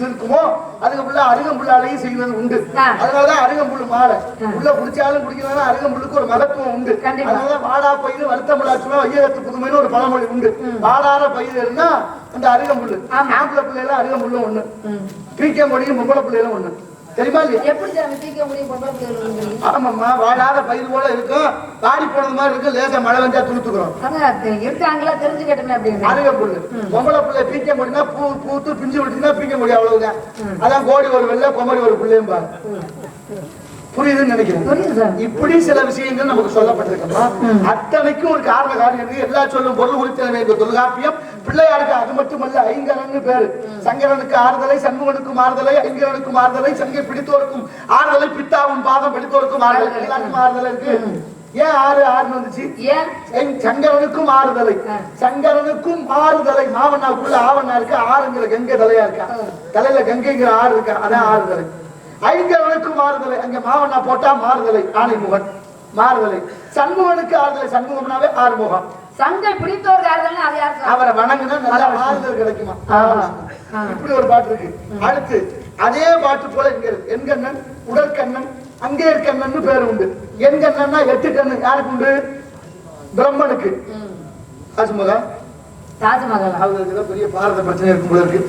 இருக்குமோ அதுக்கு அருகம்புல்லாலையும் செய்வது உண்டு. அதனாலதான் அருகம்புல் மாலை உள்ள குடிச்சாலும் குடிக்கலாம். அருகம்புல்லுக்கு ஒரு மகத்துவம் உண்டு. அதனாலதான் வாடா பயிர் வருத்தமிழாச்சுமா வையகத்து புதுமைன்னு ஒரு பழமொழி உண்டு. வாடாத பயிர் இருந்தா அந்த அருகம்புல்லு. ஆம்பளை பிள்ளைலாம் அருகம்புல்லும் ஒண்ணு, பீக்க மொழியும் பொம்பளை பிள்ளைகளும் ஒண்ணு. தெரியுமா இல்லையா? ஆமாம்மா, வாடாத பயிர் போல இருக்கும், வாடி போனது மாதிரி இருக்கும், லேசா மழை வந்தா துளுத்துக்கிறோம். அருகம்புல்லு பொம்பளை பிள்ளை பீக்க முடினா பூத்து பிஞ்சு விட்டுனா பீக்க முடியும், அவ்வளவுதான். அதான் கோடி ஒரு வெள்ளை கொமரி ஒரு பிள்ளையும் பாரு. புரியுதுன்னு நினைக்கிறேன். இப்படி சில விஷயங்கள் நமக்கு சொல்லப்பட்டிருக்கா. அத்தனைக்கும் ஒரு காரண காரியம். எல்லா சொல்லும் பொருள் குறித்த தொல்காப்பியம் பிள்ளையாருக்கு அது மட்டுமல்ல, ஐங்கரன்னு பேரு. சங்கரனுக்கு ஆறுதலை, சண்முகனுக்கும் ஆறுதலை, ஐங்கரனுக்கும் ஆறுதலை, சங்கை பிடித்தோருக்கும் ஆறுதலை, பித்தாவும் பாதம் பிடித்தோருக்கும் ஆறுதலை, எல்லாருக்கும் ஆறுதலை இருக்கு. ஏன் ஆறுன்னு வந்துச்சு? சங்கரனுக்கும் ஆறுதலை, சங்கரனுக்கும் ஆறுதலை. மாவண்ணாவுக்குள்ள ஆவண்ணா இருக்கு, ஆறுங்கிற கங்கை தலையா இருக்கா, தலையில கங்கைங்கிற ஆறு இருக்கா, அதான் ஆறுதலை. ஐங்கரனுக்கும் மாறுதலை, அங்க மாவண்ணா போட்டா மாறுதலை, ஆணைமுகன் மாறுதலை. சண்முகனுக்கு ஆறுதலை, சண்முகம்னாவே ஆறுமுகம். சங்கை பிடித்தோர் அவரை வணங்குனா நல்லா ஆறுதல் கிடைக்குமா. இப்படி ஒரு பாட்டு இருக்கு. அடுத்து அதே பாட்டு போல இங்க இருக்கு. எண்கண்ணன், உடற்கண்ணன், அங்கே கண்ணன் பேரு உண்டு. எண்கண்ணன்னா 8 கண்ணு யாருக்கு உண்டு? பிரம்மனுக்கு. தாஜ்மஹால் அவங்களுக்கு பெரிய பாரத பிரச்சனை இருக்கும் போல இருக்கு.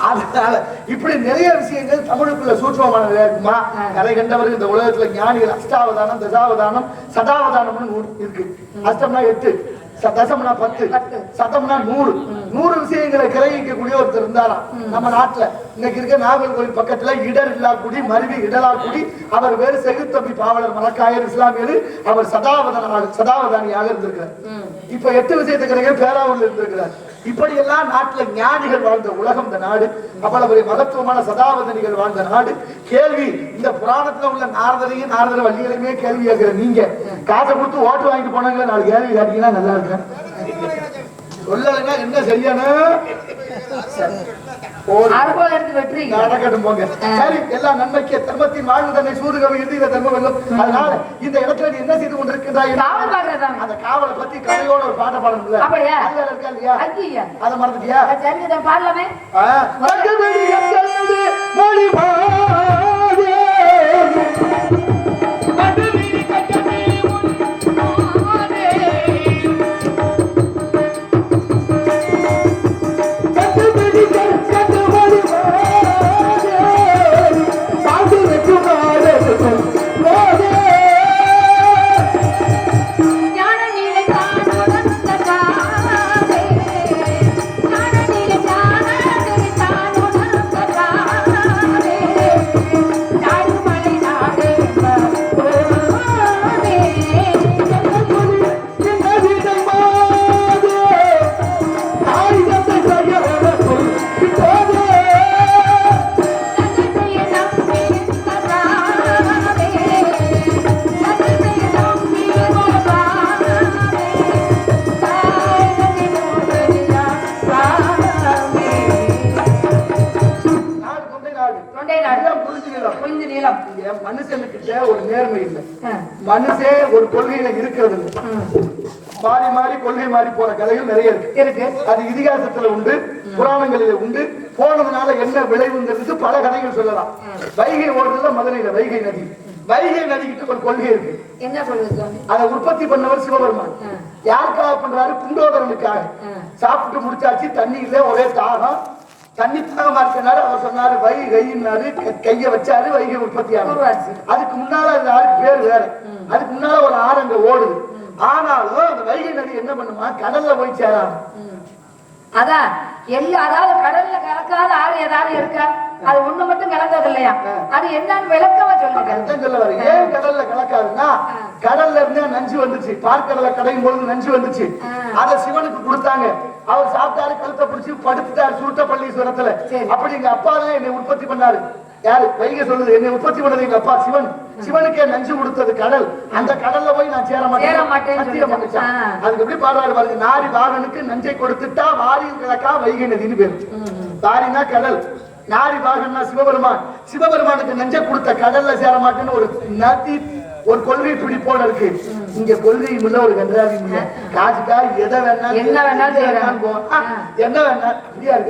அதனால இப்படி நிறைய விஷயங்கள் தமிழுக்குள்ள சூட்சமானதா இருக்குமா. கலை கண்டவர்கள் இந்த உலகத்துல ஞானிகள் அஷ்டாவதானம், தசாவதானம், சதாவதானம்னு இருக்கு. அஷ்டம்னா 8, தசம்னா 10, சதம்னா 100. 100 விஷயங்களை கிரகிக்கக்கூடிய ஒருத்தர் இருந்தாராம் நம்ம நாட்டுல. இன்னைக்கு இருக்க நாகர் கோயில் பக்கத்துல இடர் இல்லாக்குடி, மருவி இடலாக்குடி. அவர் வேறு செகுத்தம்பி பாவலர் மலக்காயர் இஸ்லாமியர். அவர் சதாவதானியாக இருந்திருக்கிறார். இப்ப 8 விஷயத்தை கிரக பேராவூர்ல இருந்திருக்கிறார். இப்படி எல்லாம் நாட்டுல ஞானிகள் வாழ்ந்த உலகம் இந்த நாடு. அவ்வளவு மகத்துவமான சதாவதனிகள் வாழ்ந்த நாடு. கேள்வி, இந்த புராணத்துல உள்ள நாரதரையும் நாரதர வள்ளிகளையுமே கேள்வி கேட்கிற நீங்க காசை கொடுத்து ஓட்டு வாங்கிட்டு போனாங்களே, 4 கேள்வி கேட்டீங்கன்னா நல்லா இருக்கு. சொல்லலைன்னா என்ன சரியான நடக்கட்டும் போங்க. சரி, எல்லா நன்மைக்கு தர்மத்தின் வாழ்வு தன்னை சூதுகவை இறுதியில தர்மம் வெல்லும். அதனால இந்த இடத்துல நீ என்ன செய்து கொண்டிருக்கின்றாய்? அந்த காவலை பத்தி கதையோட ஒரு பாட்ட பாடணும் இருக்கா இல்லையா? அதை மறந்துட்டியா? பாடலாமே. மனுஷனுக்கிட்ட ஒரு நேர்மை இல்லை. மனுஷே ஒரு கொள்கையில இருக்கிறது இல்லை. மாறி மாறி கொள்கை மாறி போற கதைகள் நிறைய இருக்கு. அது இதிகாசத்துல உண்டு, புராணங்களில உண்டு. போனதுனால என்ன விளைவுங்கிறது பல கதைகள் சொல்லலாம். வைகை ஓடுறதுல மதுரையில வைகை நதி. வைகை நதிக்கிட்ட ஒரு கொள்கை இருக்கு. என்ன கொள்கை? அதை உற்பத்தி பண்ணவர் சிவபெருமான். யாருக்காக பண்றாரு? குண்டோதரனுக்காக. சாப்பிட்டு முடிச்சாச்சு, தண்ணி இல்ல, ஒரே தாகம். தண்ணி தாகமா இருக்கிறாரு. அவர் சொன்னாரு வைகைன்னாரு, கைய வச்சாரு, வைகை உற்பத்தி ஆகும். அதுக்கு முன்னால அந்த ஆளுக்கு பேர் வேற. அதுக்கு முன்னால ஒரு ஆறு அங்க ஓடுது. ஆனாலும் அந்த வைகை நதி என்ன பண்ணுமா, கடல்ல போய் சேராது. அதான் அதாவது கடல்ல கலக்காத ஆறு ஏதாவது இருக்கா? அது ஒண்ணு மட்டும் கலந்தது இல்லையா? அது என்னன்னு விளக்கமா சொல்லுங்க. ஏன் கடல்ல கலக்காதுன்னா, கடல்ல இருந்தே நஞ்சு வந்துச்சு. பார்க்கடல கடையும் பொழுது நஞ்சு வந்துச்சு. அதை சிவனுக்கு கொடுத்தாங்க. அவர் சாப்பிட்டாரு, கழுத்தை பிடிச்சி படுத்துட்டாரு சூட்டப்பள்ளீஸ்வரத்துல. அப்படி எங்க அப்பா தான் என்னை உற்பத்தி பண்ணாரு. யாரு? வைகை சொல்லுது, என்னை உற்பத்தி பண்ணது எங்க அப்பா சிவன். சிவனுக்கே நஞ்சு கொடுத்தது கடல். அந்த கடல்ல போய் நான் சேர மாட்டேன். அதுக்கு எப்படி பாடுறாரு பாருங்க. நாரி வாகனுக்கு நஞ்சை கொடுத்துட்டா வாரியில் கிழக்கா வைகை நதினு பேரு. வாரினா கடல், நாரி வாகன்னா சிவபெருமான். சிவபெருமானுக்கு நஞ்சை கொடுத்த கடல்ல சேர மாட்டேன்னு ஒரு நதி, ஒரு கொள்கை பிடிப்போட இருக்கு. இங்க கொள்கை உள்ள ஒரு கன்றாவி காசுக்கா எதை வேணா என்ன வேணா என்ன வேணா இருக்கு.